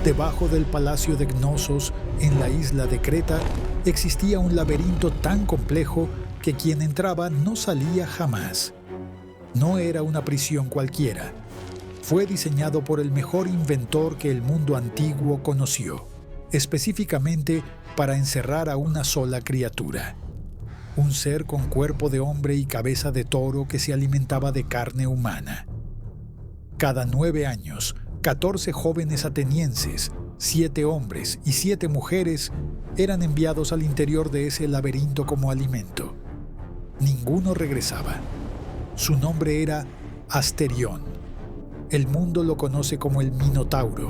Debajo del palacio de Cnosos, en la isla de Creta, existía un laberinto tan complejo que quien entraba no salía jamás. No era una prisión cualquiera. Fue diseñado por el mejor inventor que el mundo antiguo conoció, específicamente para encerrar a una sola criatura. Un ser con cuerpo de hombre y cabeza de toro que se alimentaba de carne humana. Cada 9 años, 14 jóvenes atenienses, 7 hombres y 7 mujeres, eran enviados al interior de ese laberinto como alimento. Ninguno regresaba. Su nombre era Asterión. El mundo lo conoce como el Minotauro.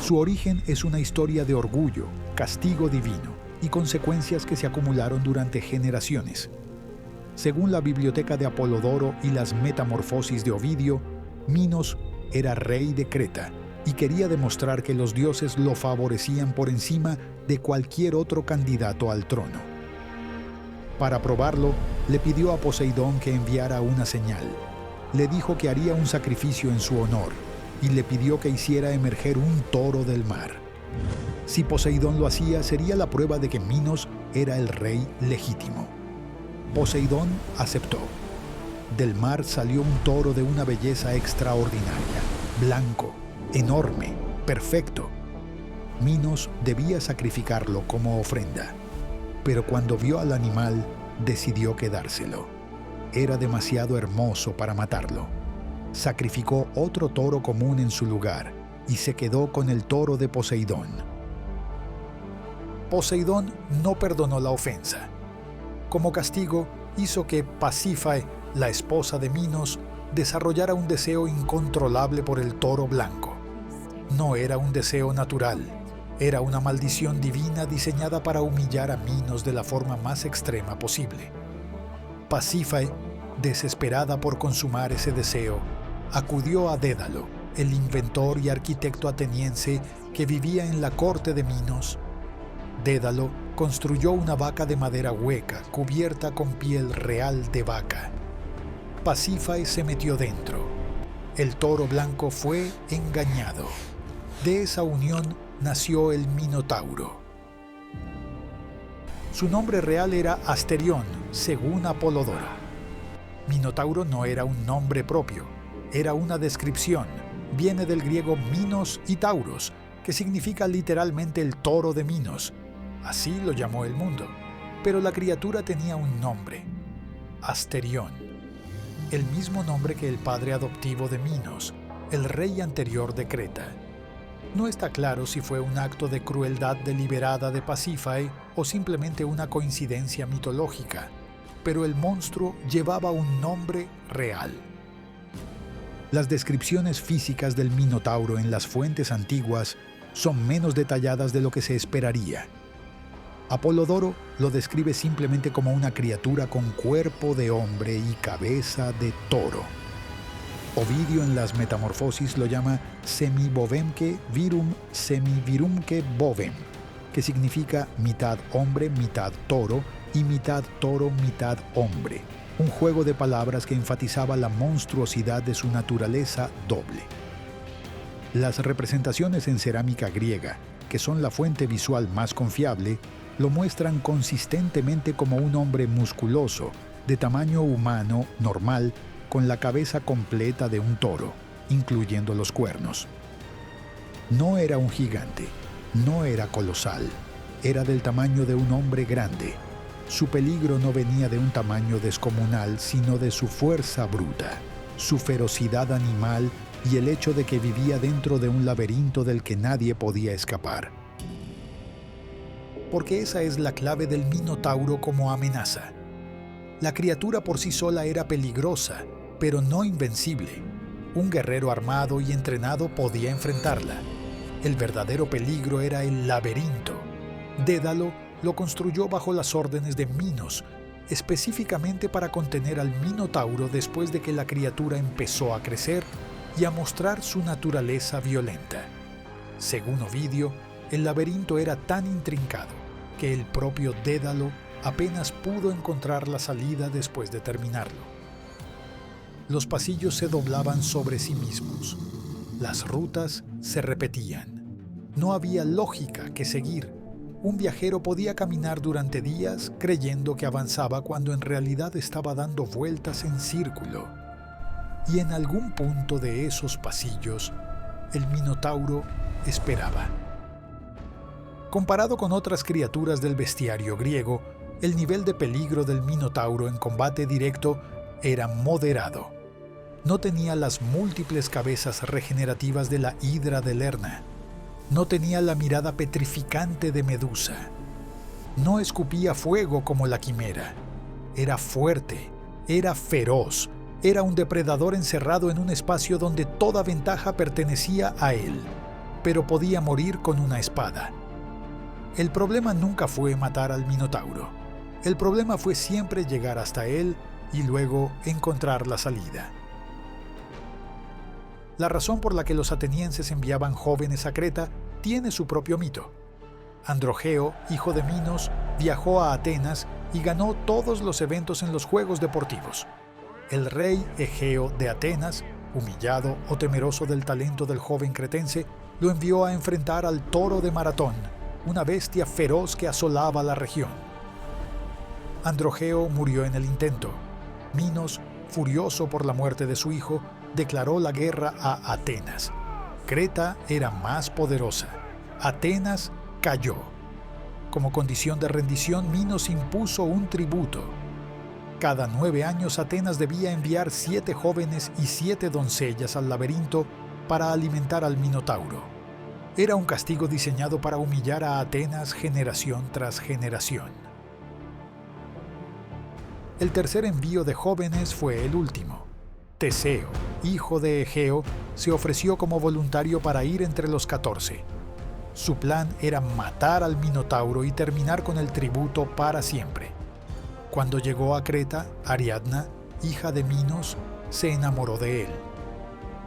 Su origen es una historia de orgullo, castigo divino y consecuencias que se acumularon durante generaciones. Según la Biblioteca de Apolodoro y las Metamorfosis de Ovidio, Minos era rey de Creta y quería demostrar que los dioses lo favorecían por encima de cualquier otro candidato al trono. Para probarlo, le pidió a Poseidón que enviara una señal. Le dijo que haría un sacrificio en su honor y le pidió que hiciera emerger un toro del mar. Si Poseidón lo hacía, sería la prueba de que Minos era el rey legítimo. Poseidón aceptó. Del mar salió un toro de una belleza extraordinaria, blanco, enorme, perfecto. Minos debía sacrificarlo como ofrenda, pero cuando vio al animal, decidió quedárselo. Era demasiado hermoso para matarlo. Sacrificó otro toro común en su lugar y se quedó con el toro de Poseidón. Poseidón no perdonó la ofensa. Como castigo, hizo que Pasífae, la esposa de Minos, desarrollara un deseo incontrolable por el toro blanco. No era un deseo natural, era una maldición divina diseñada para humillar a Minos de la forma más extrema posible. Pasífae, desesperada por consumar ese deseo, acudió a Dédalo, el inventor y arquitecto ateniense que vivía en la corte de Minos. Dédalo construyó una vaca de madera hueca, cubierta con piel real de vaca. Pasífae se metió dentro. El toro blanco fue engañado. De esa unión nació el Minotauro. Su nombre real era Asterión, según Apolodoro. Minotauro no era un nombre propio, era una descripción. Viene del griego Minos y Tauros, que significa literalmente el toro de Minos. Así lo llamó el mundo. Pero la criatura tenía un nombre: Asterión. El mismo nombre que el padre adoptivo de Minos, el rey anterior de Creta. No está claro si fue un acto de crueldad deliberada de Pasífae o simplemente una coincidencia mitológica, pero el monstruo llevaba un nombre real. Las descripciones físicas del Minotauro en las fuentes antiguas son menos detalladas de lo que se esperaría. Apolodoro lo describe simplemente como una criatura con cuerpo de hombre y cabeza de toro. Ovidio en las Metamorfosis lo llama semibovemque virum semivirumque bovem, que significa mitad hombre, mitad toro y mitad toro, mitad hombre. Un juego de palabras que enfatizaba la monstruosidad de su naturaleza doble. Las representaciones en cerámica griega, que son la fuente visual más confiable, lo muestran consistentemente como un hombre musculoso, de tamaño humano normal, con la cabeza completa de un toro, incluyendo los cuernos. No era un gigante, no era colosal, era del tamaño de un hombre grande. Su peligro no venía de un tamaño descomunal, sino de su fuerza bruta, su ferocidad animal y el hecho de que vivía dentro de un laberinto del que nadie podía escapar. Porque esa es la clave del Minotauro como amenaza. La criatura por sí sola era peligrosa, pero no invencible. Un guerrero armado y entrenado podía enfrentarla. El verdadero peligro era el laberinto. Dédalo lo construyó bajo las órdenes de Minos, específicamente para contener al Minotauro después de que la criatura empezó a crecer y a mostrar su naturaleza violenta. Según Ovidio, el laberinto era tan intrincado que el propio Dédalo apenas pudo encontrar la salida después de terminarlo. Los pasillos se doblaban sobre sí mismos. Las rutas se repetían. No había lógica que seguir. Un viajero podía caminar durante días creyendo que avanzaba cuando en realidad estaba dando vueltas en círculo. Y en algún punto de esos pasillos, el Minotauro esperaba. Comparado con otras criaturas del bestiario griego, el nivel de peligro del Minotauro en combate directo era moderado. No tenía las múltiples cabezas regenerativas de la hidra de Lerna. No tenía la mirada petrificante de Medusa. No escupía fuego como la quimera. Era fuerte, era feroz, era un depredador encerrado en un espacio donde toda ventaja pertenecía a él, pero podía morir con una espada. El problema nunca fue matar al Minotauro. El problema fue siempre llegar hasta él y luego encontrar la salida. La razón por la que los atenienses enviaban jóvenes a Creta tiene su propio mito. Androgeo, hijo de Minos, viajó a Atenas y ganó todos los eventos en los Juegos Deportivos. El rey Egeo de Atenas, humillado o temeroso del talento del joven cretense, lo envió a enfrentar al toro de Maratón, una bestia feroz que asolaba la región. Androgeo murió en el intento. Minos, furioso por la muerte de su hijo, declaró la guerra a Atenas. Creta era más poderosa. Atenas cayó. Como condición de rendición, Minos impuso un tributo. Cada 9 años Atenas debía enviar 7 jóvenes y 7 doncellas al laberinto para alimentar al Minotauro. Era un castigo diseñado para humillar a Atenas generación tras generación. El tercer envío de jóvenes fue el último. Teseo, hijo de Egeo, se ofreció como voluntario para ir entre los 14. Su plan era matar al Minotauro y terminar con el tributo para siempre. Cuando llegó a Creta, Ariadna, hija de Minos, se enamoró de él.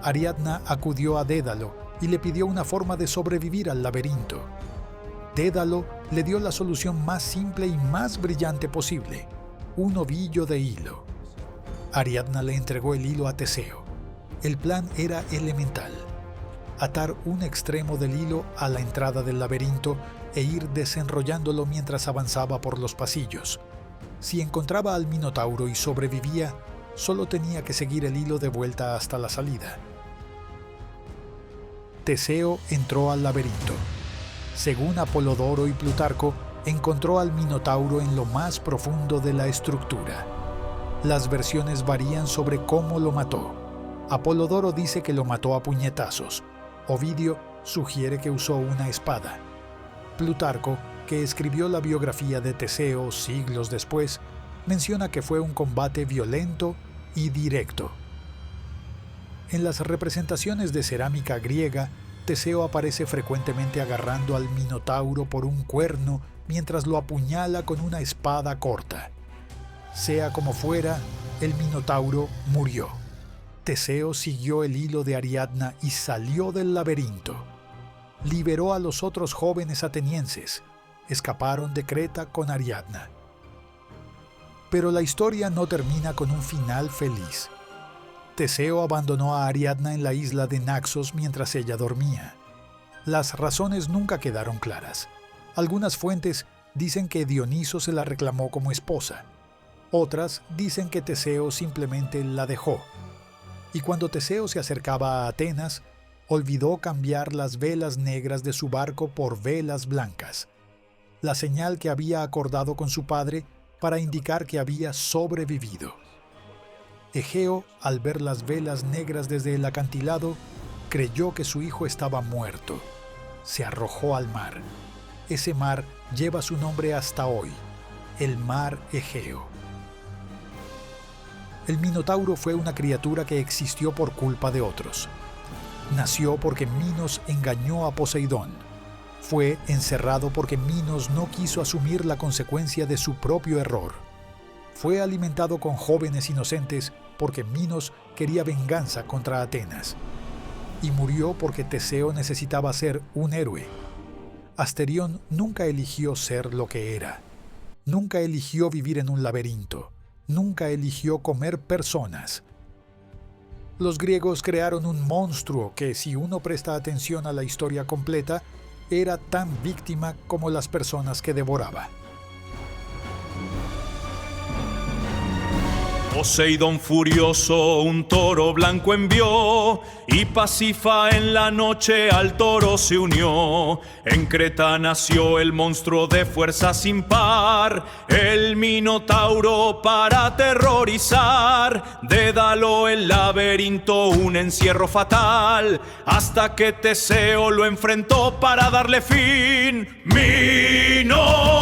Ariadna acudió a Dédalo y le pidió una forma de sobrevivir al laberinto. Dédalo le dio la solución más simple y más brillante posible: un ovillo de hilo. Ariadna le entregó el hilo a Teseo. El plan era elemental: atar un extremo del hilo a la entrada del laberinto e ir desenrollándolo mientras avanzaba por los pasillos. Si encontraba al Minotauro y sobrevivía, solo tenía que seguir el hilo de vuelta hasta la salida. Teseo entró al laberinto. Según Apolodoro y Plutarco, encontró al Minotauro en lo más profundo de la estructura. Las versiones varían sobre cómo lo mató. Apolodoro dice que lo mató a puñetazos. Ovidio sugiere que usó una espada. Plutarco, que escribió la biografía de Teseo siglos después, menciona que fue un combate violento y directo. En las representaciones de cerámica griega, Teseo aparece frecuentemente agarrando al Minotauro por un cuerno mientras lo apuñala con una espada corta. Sea como fuera, el Minotauro murió. Teseo siguió el hilo de Ariadna y salió del laberinto. Liberó a los otros jóvenes atenienses. Escaparon de Creta con Ariadna. Pero la historia no termina con un final feliz. Teseo abandonó a Ariadna en la isla de Naxos mientras ella dormía. Las razones nunca quedaron claras. Algunas fuentes dicen que Dioniso se la reclamó como esposa. Otras dicen que Teseo simplemente la dejó. Y cuando Teseo se acercaba a Atenas, olvidó cambiar las velas negras de su barco por velas blancas, la señal que había acordado con su padre para indicar que había sobrevivido. Egeo, al ver las velas negras desde el acantilado, creyó que su hijo estaba muerto. Se arrojó al mar. Ese mar lleva su nombre hasta hoy, el mar Egeo. El Minotauro fue una criatura que existió por culpa de otros. Nació porque Minos engañó a Poseidón. Fue encerrado porque Minos no quiso asumir la consecuencia de su propio error. Fue alimentado con jóvenes inocentes porque Minos quería venganza contra Atenas. Y murió porque Teseo necesitaba ser un héroe. Asterión nunca eligió ser lo que era. Nunca eligió vivir en un laberinto. Nunca eligió comer personas. Los griegos crearon un monstruo que, si uno presta atención a la historia completa, era tan víctima como las personas que devoraba. Poseidón furioso un toro blanco envió, y Pasifa en la noche al toro se unió. En Creta nació el monstruo de fuerza sin par, el Minotauro para aterrorizar. Dédalo el laberinto, un encierro fatal, hasta que Teseo lo enfrentó para darle fin. Minotauro.